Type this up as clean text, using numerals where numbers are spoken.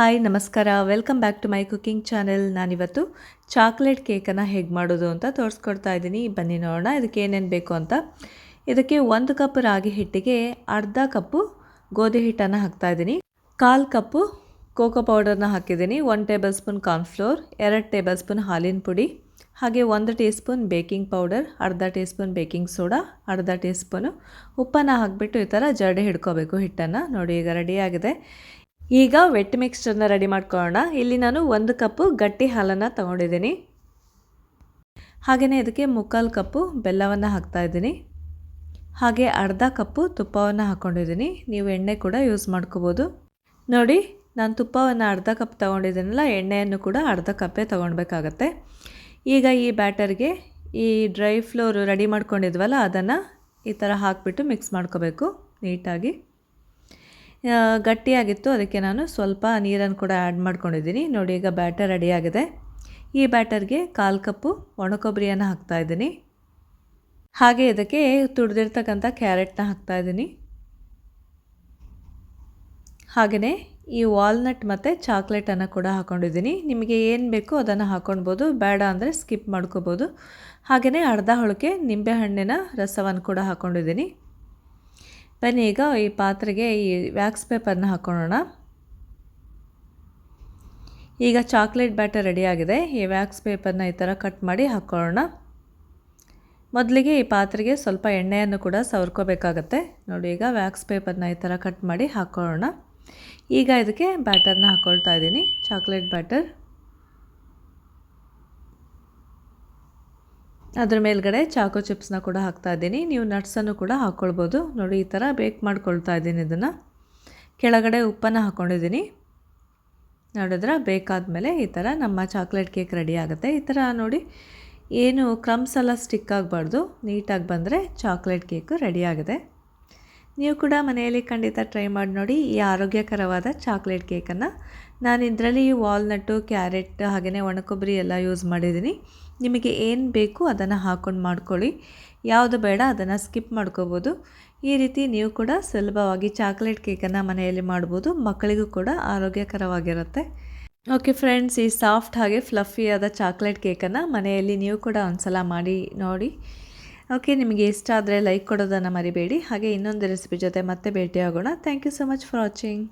Hi ನಮಸ್ಕಾರ, welcome back to my cooking channel. ನಾನಿವತ್ತು chocolate ಕೇಕನ್ನು ಹೇಗೆ ಮಾಡೋದು ಅಂತ ತೋರಿಸ್ಕೊಡ್ತಾ ಇದ್ದೀನಿ. ಬನ್ನಿ ನೋಡೋಣ ಇದಕ್ಕೆ ಏನೇನು ಬೇಕು ಅಂತ. ಇದಕ್ಕೆ 1 ಕಪ್ ರಾಗಿ ಹಿಟ್ಟಿಗೆ ಅರ್ಧ ಕಪ್ಪು ಗೋಧಿ ಹಿಟ್ಟನ್ನು ಹಾಕ್ತಾಯಿದ್ದೀನಿ. 1/4 ಕಪ್ಪು ಕೋಕೋ ಪೌಡರ್ನ ಹಾಕಿದ್ದೀನಿ. 1 table spoon cornflour, 2 table spoon ಹಾಲಿನ ಪುಡಿ, ಹಾಗೆ 1 ಟೀ ಸ್ಪೂನ್ ಬೇಕಿಂಗ್ ಪೌಡರ್, ಅರ್ಧ ಟೀ ಸ್ಪೂನ್ ಬೇಕಿಂಗ್ ಸೋಡಾ, ಅರ್ಧ ಟೀ ಸ್ಪೂನು ಉಪ್ಪನ್ನು ಹಾಕಿಬಿಟ್ಟು ಈ ಥರ ಜರಡಿ ಹಿಡ್ಕೋಬೇಕು ಹಿಟ್ಟನ್ನು. ನೋಡಿ ಈಗ ರೆಡಿಯಾಗಿದೆ. ಈಗ ವೆಟ್ ಮಿಕ್ಸ್ಚರ್ನ ರೆಡಿ ಮಾಡ್ಕೊಳ್ಳೋಣ. ಇಲ್ಲಿ ನಾನು 1 ಕಪ್ಪು ಗಟ್ಟಿ ಹಾಲನ್ನು ತಗೊಂಡಿದ್ದೀನಿ. ಹಾಗೆಯೇ ಇದಕ್ಕೆ 3/4 ಕಪ್ಪು ಬೆಲ್ಲವನ್ನು ಹಾಕ್ತಾಯಿದ್ದೀನಿ. ಹಾಗೆ ಅರ್ಧ ಕಪ್ಪು ತುಪ್ಪವನ್ನು ಹಾಕ್ಕೊಂಡಿದ್ದೀನಿ. ನೀವು ಎಣ್ಣೆ ಕೂಡ ಯೂಸ್ ಮಾಡ್ಕೋಬೋದು. ನೋಡಿ, ನಾನು ತುಪ್ಪವನ್ನು ಅರ್ಧ ಕಪ್ ತೊಗೊಂಡಿದ್ದೀನಲ್ಲ, ಎಣ್ಣೆಯನ್ನು ಕೂಡ ಅರ್ಧ ಕಪ್ಪೇ ತೊಗೊಳ್ಬೇಕಾಗತ್ತೆ. ಈಗ ಈ ಬ್ಯಾಟರ್ಗೆ ಈ ಡ್ರೈ ಫ್ಲೋರ್ ರೆಡಿ ಮಾಡ್ಕೊಂಡಿದ್ವಲ್ಲ, ಅದನ್ನು ಈ ಥರ ಹಾಕಿಬಿಟ್ಟು ಮಿಕ್ಸ್ ಮಾಡ್ಕೋಬೇಕು ನೀಟಾಗಿ. ಗಟ್ಟಿಯಾಗಿತ್ತು, ಅದಕ್ಕೆ ನಾನು ಸ್ವಲ್ಪ ನೀರನ್ನು ಕೂಡ ಆ್ಯಡ್ ಮಾಡ್ಕೊಂಡಿದ್ದೀನಿ. ನೋಡಿ ಈಗ ಬ್ಯಾಟರ್ ರೆಡಿಯಾಗಿದೆ. ಈ ಬ್ಯಾಟರ್ಗೆ 1/4 ಕಪ್ಪು ಒಣಕೊಬ್ಬರಿಯನ್ನು ಹಾಕ್ತಾಯಿದ್ದೀನಿ. ಹಾಗೆ ಇದಕ್ಕೆ ತುರಿದಿರ್ತಕ್ಕಂಥ ಕ್ಯಾರೆಟ್ನ ಹಾಕ್ತಾಯಿದ್ದೀನಿ. ಹಾಗೆಯೇ ಈ ವಾಲ್ನಟ್ ಮತ್ತು ಚಾಕ್ಲೇಟನ್ನು ಕೂಡ ಹಾಕ್ಕೊಂಡಿದ್ದೀನಿ. ನಿಮಗೆ ಏನು ಬೇಕೋ ಅದನ್ನು ಹಾಕ್ಕೊಳ್ಬೋದು, ಬೇಡ ಅಂದರೆ ಸ್ಕಿಪ್ ಮಾಡ್ಕೋಬೋದು. ಹಾಗೆಯೇ ಅರ್ಧ ಹೋಳಿಗೆ ನಿಂಬೆಹಣ್ಣಿನ ರಸವನ್ನು ಕೂಡ ಹಾಕ್ಕೊಂಡಿದ್ದೀನಿ. ಬನ್ನಿ ಈಗ ಈ ಪಾತ್ರೆಗೆ ಈ ವ್ಯಾಕ್ಸ್ ಪೇಪರ್ನ ಹಾಕ್ಕೊಳ್ಳೋಣ. ಈಗ ಚಾಕ್ಲೇಟ್ ಬ್ಯಾಟರ್ ರೆಡಿಯಾಗಿದೆ. ಈ ವ್ಯಾಕ್ಸ್ ಪೇಪರ್ನ ಈ ಥರ ಕಟ್ ಮಾಡಿ ಹಾಕ್ಕೊಳ್ಳೋಣ. ಮೊದಲಿಗೆ ಈ ಪಾತ್ರೆಗೆ ಸ್ವಲ್ಪ ಎಣ್ಣೆಯನ್ನು ಕೂಡ ಸವರ್ಕೋಬೇಕಾಗತ್ತೆ. ನೋಡಿ ಈಗ ವ್ಯಾಕ್ಸ್ ಪೇಪರ್ನ ಈ ಥರ ಕಟ್ ಮಾಡಿ ಹಾಕ್ಕೊಳ್ಳೋಣ. ಈಗ ಇದಕ್ಕೆ ಬ್ಯಾಟರ್ನ ಹಾಕ್ಕೊಳ್ತಾ ಇದ್ದೀನಿ, ಚಾಕ್ಲೇಟ್ ಬ್ಯಾಟರ್. ಅದ್ರ ಮೇಲ್ಗಡೆ ಚಾಕೋ ಚಿಪ್ಸ್ನ ಕೂಡ ಹಾಕ್ತಾ ಇದ್ದೀನಿ. ನೀವು ನಟ್ಸನ್ನು ಕೂಡ ಹಾಕ್ಕೊಳ್ಬೋದು. ನೋಡಿ ಈ ಥರ ಬೇಕ್ ಮಾಡ್ಕೊಳ್ತಾ ಇದ್ದೀನಿ ಇದನ್ನು. ಕೆಳಗಡೆ ಉಪ್ಪನ್ನು ಹಾಕ್ಕೊಂಡಿದ್ದೀನಿ. ನೋಡಿದ್ರೆ ಬೇಕಾದಮೇಲೆ ಈ ಥರ ನಮ್ಮ ಚಾಕ್ಲೇಟ್ ಕೇಕ್ ರೆಡಿ ಆಗುತ್ತೆ. ಈ ಥರ ನೋಡಿ, ಏನು ಕ್ರಮ್ಸ್ ಎಲ್ಲ ಸ್ಟಿಕ್ ಆಗಬಾರ್ದು, ನೀಟಾಗಿ ಬಂದರೆ ಚಾಕ್ಲೇಟ್ ಕೇಕು ರೆಡಿಯಾಗಿದೆ. ನೀವು ಕೂಡ ಮನೆಯಲ್ಲಿ ಖಂಡಿತ ಟ್ರೈ ಮಾಡಿ ನೋಡಿ ಈ ಆರೋಗ್ಯಕರವಾದ ಚಾಕ್ಲೇಟ್ ಕೇಕನ್ನು. ನಾನು ಇದರಲ್ಲಿ ವಾಲ್ನಟ್ಟು, ಕ್ಯಾರೆಟ್, ಹಾಗೆಯೇ ಒಣಕೊಬ್ಬರಿ ಎಲ್ಲ ಯೂಸ್ ಮಾಡಿದ್ದೀನಿ. ನಿಮಗೆ ಏನು ಬೇಕು ಅದನ್ನು ಹಾಕ್ಕೊಂಡು ಮಾಡ್ಕೊಳ್ಳಿ, ಯಾವುದು ಬೇಡ ಅದನ್ನು ಸ್ಕಿಪ್ ಮಾಡ್ಕೋಬೋದು. ಈ ರೀತಿ ನೀವು ಕೂಡ ಸುಲಭವಾಗಿ ಚಾಕ್ಲೇಟ್ ಕೇಕನ್ನು ಮನೆಯಲ್ಲಿ ಮಾಡ್ಬೋದು. ಮಕ್ಕಳಿಗೂ ಕೂಡ ಆರೋಗ್ಯಕರವಾಗಿರುತ್ತೆ. ಓಕೆ ಫ್ರೆಂಡ್ಸ್, ಈ ಸಾಫ್ಟ್ ಹಾಗೆ ಫ್ಲಫಿಯಾದ ಚಾಕ್ಲೇಟ್ ಕೇಕನ್ನು ಮನೆಯಲ್ಲಿ ನೀವು ಕೂಡ ಒಂದ್ಸಲ ಮಾಡಿ ನೋಡಿ. ಓಕೆ, ನಿಮಗೆ ಇಷ್ಟ ಆದರೆ ಲೈಕ್ ಕೊಡೋದನ್ನು ಮರಿಬೇಡಿ. ಹಾಗೆ ಇನ್ನೊಂದು ರೆಸಿಪಿ ಜೊತೆ ಮತ್ತೆ ಭೇಟಿಯಾಗೋಣ. Thank you so much for watching.